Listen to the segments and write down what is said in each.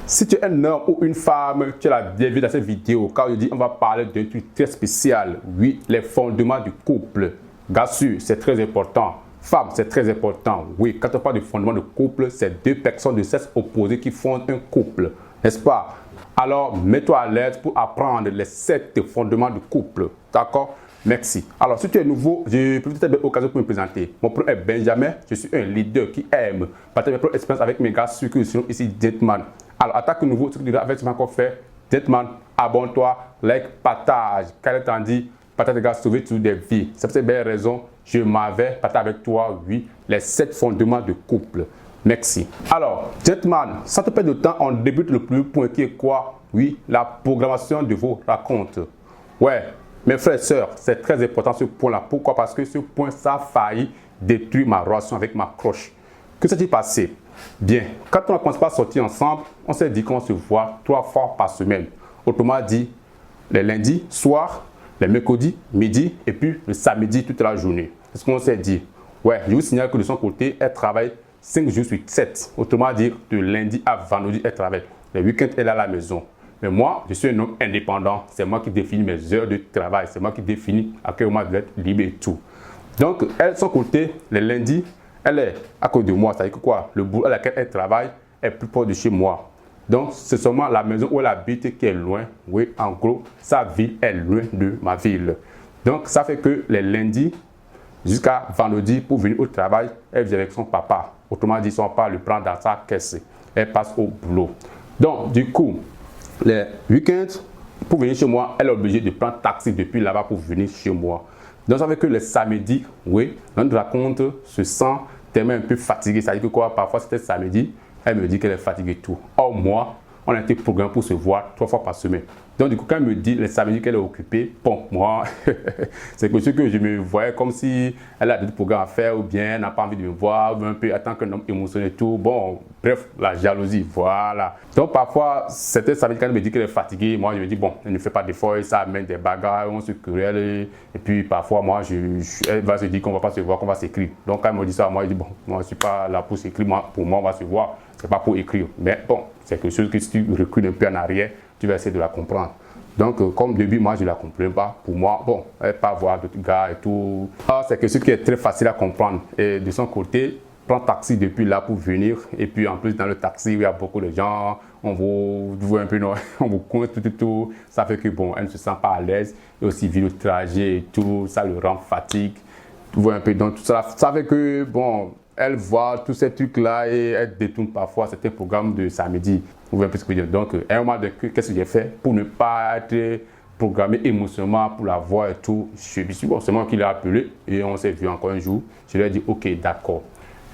Si tu es un homme ou une femme, tu as la bienvenue dans cette vidéo car je dis on va parler d'un truc très spécial. Oui, les fondements du couple. Gars sûr, c'est très important. Femme, c'est très important. Oui, quand on parle de fondement de couple, c'est deux personnes de sexe opposé qui fondent un couple. N'est-ce pas? Alors, mets-toi à l'aise pour apprendre les 7 fondements du couple. D'accord? Merci. Alors, si tu es nouveau, j'ai peut-être une occasion pour me présenter. Mon prénom est Benjamin. Je suis un leader qui aime partager mes propres expériences avec mes gars sur que sont ici Gentleman. Alors, attaque nouveau, ce que tu dois faire, tu m'as encore fait. Gentleman, abonne-toi, like, partage. Car étant dit, partage les gars, sauver toutes des vies. C'est pour cette belle raison, je m'avais partagé avec toi, oui, les 7 fondements de couple. Merci. Alors, Gentleman, sans te perdre de temps, on débute le premier point qui est quoi? Oui, la programmation de vos racontes. Ouais. Mes frères et sœurs, c'est très important ce point-là. Pourquoi? Parce que ce point, ça a failli détruire ma relation avec ma crush. Que s'est-il passé? Bien, quand on a commencé à sortir ensemble, on s'est dit qu'on se voit 3 fois par semaine. Autrement dit, les lundis, soir, les mercredis, midi, et puis le samedi, toute la journée. C'est ce qu'on s'est dit. Ouais, je vous signale que de son côté, elle travaille 5 jours sur 7. Autrement dit, de lundi à vendredi, elle travaille. Les week-ends, elle est à la maison. Mais moi, je suis un homme indépendant. C'est moi qui définis mes heures de travail. C'est moi qui définis à quel moment je dois être libre et tout. Donc, elle, de son côté, les lundis, elle est à côté de moi. C'est-à-dire que quoi? Le boulot à laquelle elle travaille est plus proche de chez moi. Donc, c'est seulement la maison où elle habite qui est loin. Oui, en gros, sa ville est loin de ma ville. Donc, ça fait que les lundis jusqu'à vendredi, pour venir au travail, elle vient avec son papa. Autrement dit, son papa le prend dans sa caisse. Elle passe au boulot. Donc, du coup, les week-ends, pour venir chez moi, elle est obligée de prendre taxi depuis là-bas pour venir chez moi. Donc, ça fait que les samedis, oui, notre raconte se sent tellement un peu fatiguée. C'est-à-dire que quoi, parfois c'était samedi, elle me dit qu'elle est fatiguée et tout. Or, moi, on a été programmé pour se voir 3 fois par semaine. Donc, du coup, quand elle me dit les samedis qu'elle est occupée, bon, moi, c'est quelque chose que je me voyais comme si elle a d'autres programmes à faire ou bien elle n'a pas envie de me voir, ou un peu attendre qu'un homme émotionnel et tout. Bon, bref, la jalousie, voilà. Donc, parfois, c'était samedi quand elle me dit qu'elle est fatiguée. Moi, je me dis, bon, elle ne fait pas d'efforts, ça amène des bagarres, on se querelle. Et puis, parfois, moi, elle va se dire qu'on ne va pas se voir, qu'on va s'écrire. Donc, quand elle me dit ça, moi, je dis, bon, moi, je ne suis pas là pour s'écrire. Pour moi, on va se voir. Ce n'est pas pour écrire. Mais bon, c'est quelque chose que si tu recules un peu en arrière, tu vas essayer de la comprendre. Donc, comme début, moi, je ne la comprends pas. Pour moi, bon, elle ne peut pas voir d'autres gars et tout. C'est quelque chose qui est très facile à comprendre. Et de son côté, prend taxi depuis là pour venir. Et puis, en plus, dans le taxi, il y a beaucoup de gens. On vous voit un peu, non, on vous coince tout. Ça fait que, bon, elle ne se sent pas à l'aise. Et aussi, vit le trajet et tout. Ça le rend fatigue. Tu vois un peu. Donc, tout ça, ça fait que, bon, elle voit tous ces trucs-là et elle détourne parfois certains programmes de samedi. Vous voyez un peu ce que je veux dire. Donc, à un moment donné, qu'est-ce que j'ai fait pour ne pas être programmé émotionnellement pour la voir et tout? Bon, c'est moi qui l'ai appelé et on s'est vu encore un jour. Je lui ai dit, ok, d'accord.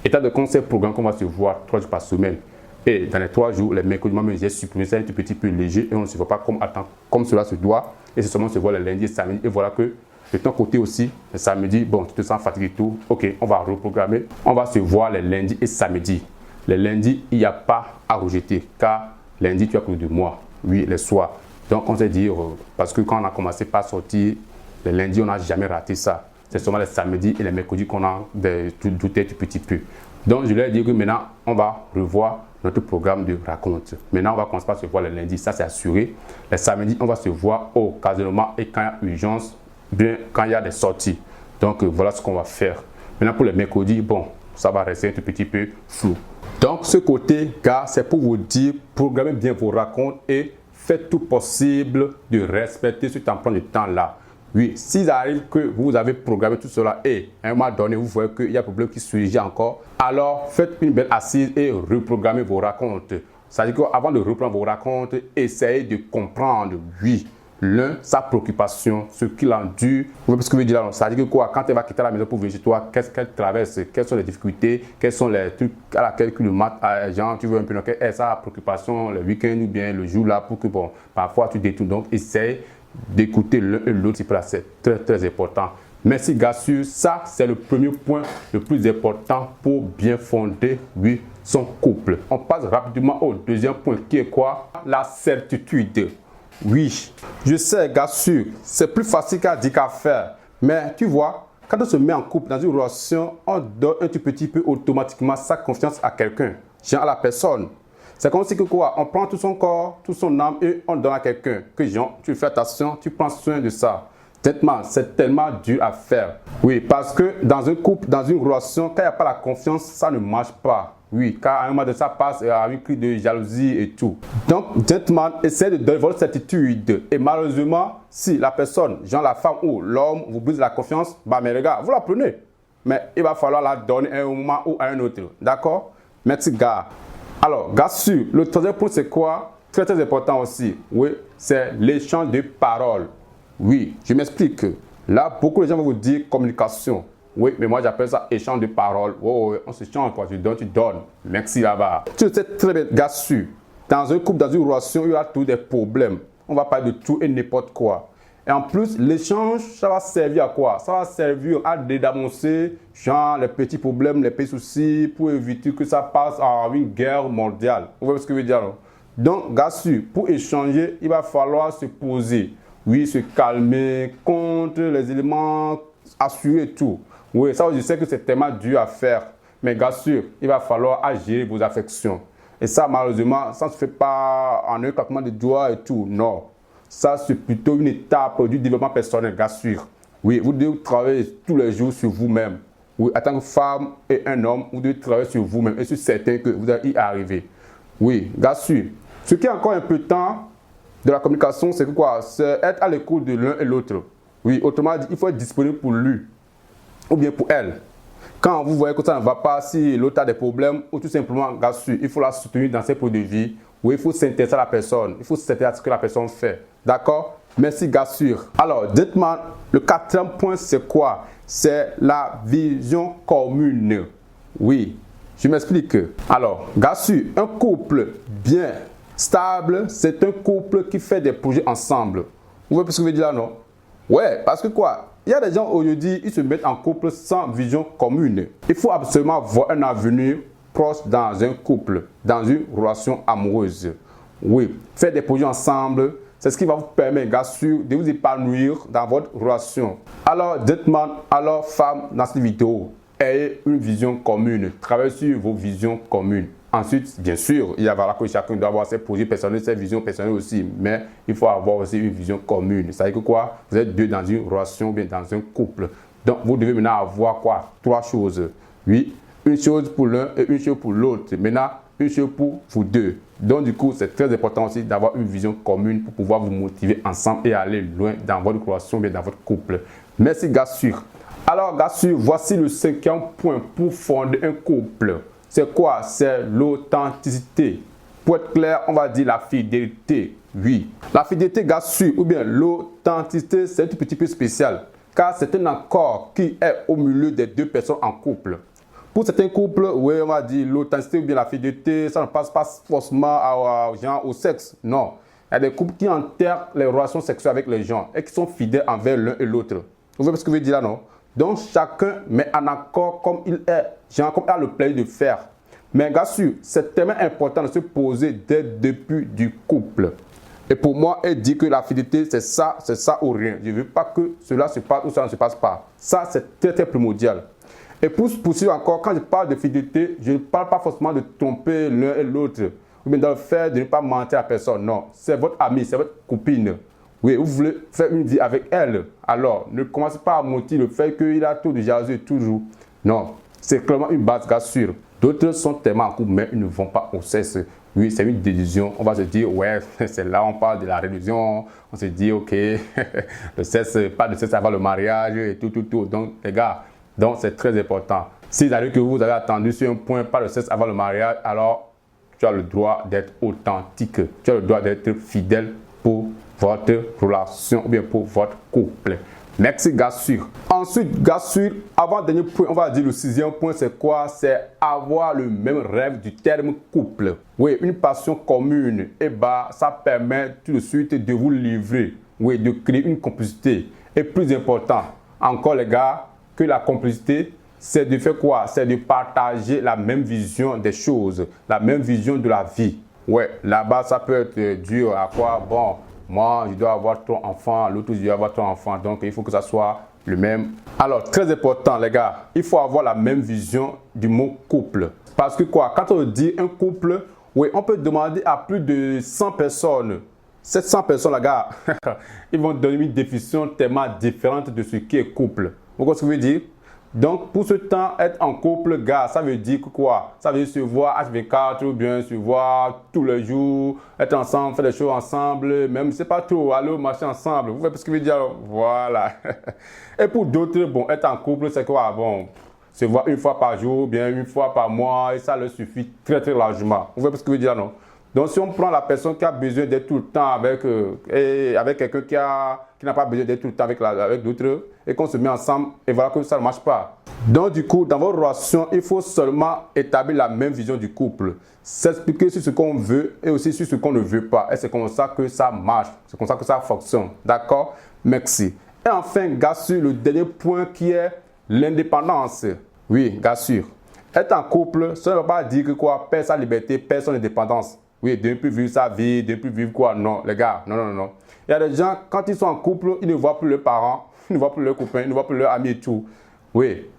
État de compte, c'est programme qu'on va se voir 3 jours par semaine. Et dans les 3 jours, les mercredis, j'ai supprimé ça un petit peu léger et on ne se voit pas comme cela se doit. Et c'est seulement on se voit le lundi et samedi. Et voilà que de ton côté aussi, le samedi, bon, tu te sens fatigué et tout. Ok, on va reprogrammer. On va se voir les lundis et samedis. Les lundis, il n'y a pas à rejeter car lundi, tu as plus de moi. Oui, les soirs. Donc, on s'est dit, parce que quand on a commencé par sortir, les lundis, on n'a jamais raté ça. C'est seulement les samedis et les mercredis qu'on a douté un petit peu. Donc, je leur ai dit que maintenant, on va revoir notre programme de raconte. Maintenant, on va commencer par se voir les lundis, ça c'est assuré. Les samedis, on va se voir occasionnellement et quand il y a urgence, bien quand il y a des sorties. Donc, voilà ce qu'on va faire. Maintenant, pour les mercredis, bon, ça va rester un tout petit peu flou. Donc, ce côté, gars, c'est pour vous dire, programmez bien vos racontes et faites tout possible de respecter cet emploi de temps-là. Oui, s'il arrive que vous avez programmé tout cela et à un moment donné, vous voyez qu'il y a un problème qui surgit encore, alors faites une belle assise et reprogrammez vos racontes. C'est-à-dire qu'avant de reprendre vos racontes, essayez de comprendre, oui, l'un, sa préoccupation, ce qu'il endure. Vous voyez ce que je veux dire là? C'est-à-dire que quoi, quand elle va quitter la maison pour venir chez toi, qu'est-ce qu'elle traverse? Quelles sont les difficultés? Quels sont les trucs à laquelle le mat, genre, tu veux un peu, quelle est sa préoccupation le week-end ou bien le jour là pour que, bon, parfois tu détournes. Donc, essaye d'écouter l'un et l'autre, c'est très, très important. Merci, gars, ça, c'est le premier point le plus important pour bien fonder, oui, son couple. On passe rapidement au deuxième point qui est quoi? La certitude. Oui, je sais, gars sûr, c'est plus facile qu'à dire qu'à faire. Mais tu vois, quand on se met en couple dans une relation, on donne un tout petit peu automatiquement sa confiance à quelqu'un, genre à la personne. C'est comme si que quoi, on prend tout son corps, toute son âme et on donne à quelqu'un. Que genre, tu fais attention, tu prends soin de ça. Honnêtement, c'est tellement dur à faire. Oui, parce que dans un couple, dans une relation, quand il n'y a pas la confiance, ça ne marche pas. Oui, car à un moment donné, ça passe à un cri de jalousie et tout. Donc, gentleman, essayez de donner votre certitude. Et malheureusement, si la personne, genre la femme ou l'homme, vous brise la confiance, bah mes regards, vous la prenez. Mais il va falloir la donner à un moment ou à un autre. D'accord? Merci, gars. Alors, gars sûr, le troisième point, c'est quoi? Très, très important aussi. Oui, c'est l'échange de paroles. Oui, je m'explique. Là, beaucoup de gens vont vous dire communication. Oui, mais moi j'appelle ça échange de paroles. Oh, on se change, quoi. Tu donnes, tu donnes. Merci là-bas. Tu sais très bien, gars sûr. Dans un couple, dans une relation, il y a tous des problèmes. On va parler de tout et n'importe quoi. Et en plus, l'échange, ça va servir à quoi? Ça va servir à dénoncer, genre, les petits problèmes, les petits soucis, pour éviter que ça passe en une guerre mondiale. Vous voyez ce que je veux dire? Donc, gars sûr, pour échanger, il va falloir se poser. Oui, se calmer contre les éléments assurés et tout. Oui, ça, je sais que c'est tellement dur à faire. Mais gars sûr, il va falloir agir vos affections. Et ça, malheureusement, ça ne se fait pas en un claquement de doigts et tout. Non. Ça, c'est plutôt une étape du développement personnel, gars sûr. Oui, vous devez travailler tous les jours sur vous-même. Oui, en tant que femme et un homme, vous devez travailler sur vous-même. Et je suis certain que vous allez y arriver. Oui, gars sûr. Ce qui est encore un peu de temps de la communication, c'est que quoi? C'est être à l'écoute de l'un et l'autre. Oui, autrement dit, il faut être disponible pour lui ou bien pour elle. Quand vous voyez que ça ne va pas, si l'autre a des problèmes, ou tout simplement, gars sûr, il faut la soutenir dans ses points de vie. Oui, il faut s'intéresser à la personne. Il faut s'intéresser à ce que la personne fait. D'accord? Merci, gars sûr. Alors, dites-moi, le quatrième point, c'est quoi? C'est la vision commune. Oui, je m'explique. Alors, gars sûr, un couple bien stable, c'est un couple qui fait des projets ensemble. Vous voyez ce que je veux dire là, non? Ouais, parce que quoi? Il y a des gens aujourd'hui, ils se mettent en couple sans vision commune. Il faut absolument voir un avenir proche dans un couple, dans une relation amoureuse. Oui, faire des projets ensemble, c'est ce qui va vous permettre, gars sûr, de vous épanouir dans votre relation. Alors, dites-moi, alors femme, dans cette vidéo, ayez une vision commune. Travaillez sur vos visions communes. Ensuite, bien sûr, il y a que chacun doit avoir ses projets personnels, ses visions personnelles aussi. Mais il faut avoir aussi une vision commune. Ça veut dire que quoi? Vous êtes deux dans une relation, bien dans un couple. Donc, vous devez maintenant avoir quoi? Trois choses. Oui, une chose pour l'un et une chose pour l'autre. Maintenant, une chose pour vous deux. Donc, du coup, c'est très important aussi d'avoir une vision commune pour pouvoir vous motiver ensemble et aller loin dans votre relation, bien dans votre couple. Merci, gars sûr. Alors, gars sûr, voici le cinquième point pour fonder un couple. C'est quoi? C'est l'authenticité. Pour être clair, on va dire la fidélité. Oui. La fidélité, gars sûr, ou bien l'authenticité, c'est un tout petit peu spécial. Car c'est un accord qui est au milieu des deux personnes en couple. Pour certains couples, oui, on va dire l'authenticité ou bien la fidélité, ça ne passe pas forcément au sexe. Non. Il y a des couples qui enterrent les relations sexuelles avec les gens et qui sont fidèles envers l'un et l'autre. Vous voyez ce que je veux dire là, non? Donc, chacun met en accord comme il est, genre comme il a le plaisir de faire. Mais, gars sûr, c'est tellement important de se poser dès le début du couple. Et pour moi, elle dit que la fidélité, c'est ça ou rien. Je ne veux pas que cela se passe ou ça ne se passe pas. Ça, c'est très, très primordial. Et pour poursuivre encore, quand je parle de fidélité, je ne parle pas forcément de tromper l'un et l'autre. Ou bien de le faire, de ne pas mentir à personne. Non, c'est votre ami, c'est votre copine. Oui, vous voulez faire une vie avec elle. Alors, ne commencez pas à mentir le fait qu'il a tout de jalousie toujours. Non, c'est clairement une base, gars sûr. D'autres sont tellement en couple, mais ils ne vont pas au sexe. Oui, c'est une décision. On va se dire, ouais, c'est là on parle de la religion. On se dit, ok, le sexe, pas de sexe avant le mariage et tout. Donc, les gars, donc c'est très important. Si vous que vous avez attendu sur un point, pas de sexe avant le mariage, alors tu as le droit d'être authentique. Tu as le droit d'être fidèle pour votre relation ou bien pour votre couple. Merci, gars sûr. Ensuite, gars sûr, avant-dernier point, on va dire le sixième point, c'est quoi? C'est avoir le même rêve du terme couple. Oui, une passion commune. Et bah, ça permet tout de suite de vous livrer. Oui, de créer une complicité. Et plus important, encore les gars, que la complicité, c'est de faire quoi? C'est de partager la même vision des choses, la même vision de la vie. Ouais, là-bas, ça peut être dur à quoi? Bon, moi, je dois avoir 3 enfants, l'autre, je dois avoir 3 enfants. Donc, il faut que ça soit le même. Alors, très important, les gars, il faut avoir la même vision du mot couple. Parce que quoi? Quand on dit un couple, Oui, on peut demander à plus de 100 personnes. 700 personnes, les gars, ils vont donner une définition tellement différente de ce qui est couple. Vous comprenez ce que je veux dire? Donc, pour ce temps, être en couple, gars, ça veut dire quoi? Ça veut dire se voir H24 ou bien se voir tous les jours, être ensemble, faire des choses ensemble, même, c'est pas trop, aller marcher ensemble. Vous voyez ce que je veux dire? Voilà. Et pour d'autres, bon, être en couple, c'est quoi? Bon, se voir une fois par jour, bien une fois par mois, et ça leur suffit très très largement. Vous voyez ce que je veux dire, non? Donc, si on prend la personne qui a besoin d'être tout le temps avec quelqu'un qui n'a pas besoin d'être tout le temps avec d'autres, et qu'on se met ensemble, et voilà que ça ne marche pas. Donc, du coup, dans votre relation, il faut seulement établir la même vision du couple, s'expliquer sur ce qu'on veut et aussi sur ce qu'on ne veut pas. Et c'est comme ça que ça marche, c'est comme ça que ça fonctionne. D'accord? Merci. Et enfin, gars sûr, le dernier point qui est l'indépendance. Oui, gars sûr. Être en couple, ça ne veut pas dire que quoi, perdre sa liberté, perdre son indépendance. Oui, de ne plus vivre sa vie, de ne plus vivre quoi. Non, les gars, non, non, non. Il y a des gens, quand ils sont en couple, ils ne voient plus leurs parents, ils ne voient plus leurs copains, ils ne voient plus leurs amis et tout. Oui.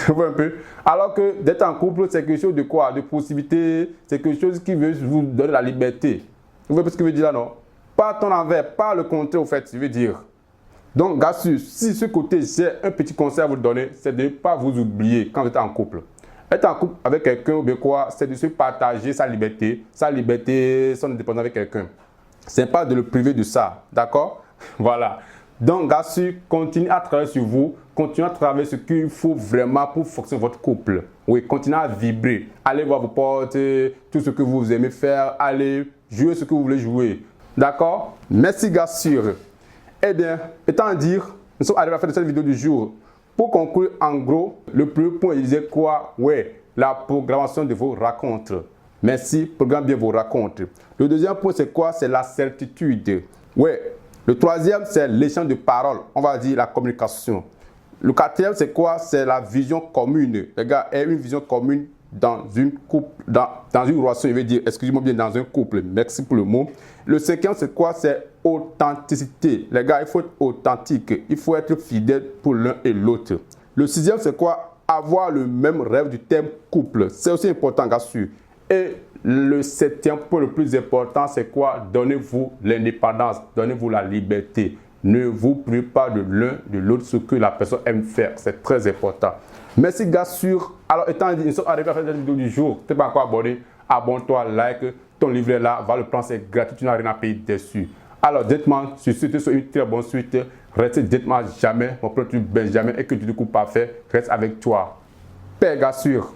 Vous voyez un peu? Alors que d'être en couple, c'est quelque chose de quoi? De possibilité, c'est quelque chose qui veut vous donner la liberté. Vous voyez ce que je veux dire là, non? Pas ton envers, pas le contraire, au fait, je veux dire. Donc, gars, si ce côté, j'ai un petit conseil à vous donner, c'est de ne pas vous oublier quand vous êtes en couple. Être en couple avec quelqu'un ou bien quoi, c'est de se partager sa liberté, son indépendance avec quelqu'un. C'est pas de le priver de ça, d'accord? Voilà. Donc, gars, continuez à travailler sur vous, continuez à travailler ce qu'il faut vraiment pour fonctionner votre couple. Oui, continuez à vibrer, allez voir vos potes, tout ce que vous aimez faire, allez jouer ce que vous voulez jouer. D'accord? Merci, gars, sûr. Eh bien, étant dire, nous sommes arrivés à la fin de cette vidéo du jour. Pour conclure, en gros, le premier point, il disait quoi? Ouais, la programmation de vos rencontres. Merci, programme bien vos rencontres. Le deuxième point, c'est quoi? C'est la certitude. Ouais. Le troisième, c'est l'échange de paroles. On va dire la communication. Le quatrième, c'est quoi? C'est la vision commune. Les gars, une vision commune dans une couple, dans une relation, je veux dire, excusez-moi bien, dans un couple. Merci pour le mot. Le cinquième, c'est quoi? C'est authenticité. Les gars, il faut être authentique. Il faut être fidèle pour l'un et l'autre. Le sixième, c'est quoi? Avoir le même rêve du thème couple. C'est aussi important, gars, sûr. Et le septième point le plus important, c'est quoi? Donnez-vous l'indépendance, donnez-vous la liberté. Ne vous privez pas de l'un de l'autre ce que la personne aime faire. C'est très important. Merci, gars, sûr. Alors, étant dit, nous sommes arrivés à la fin de cette vidéo du jour. Tu n'es pas encore abonné? Abonne-toi, like. Ton livret là, va le prendre, c'est gratuit. Tu n'as rien à payer dessus. Alors, dites-moi, je suis sur une très bonne suite. Restez, dites-moi jamais, mon produit Benjamin, et que du coup parfait reste avec toi. Père, gars, sûr.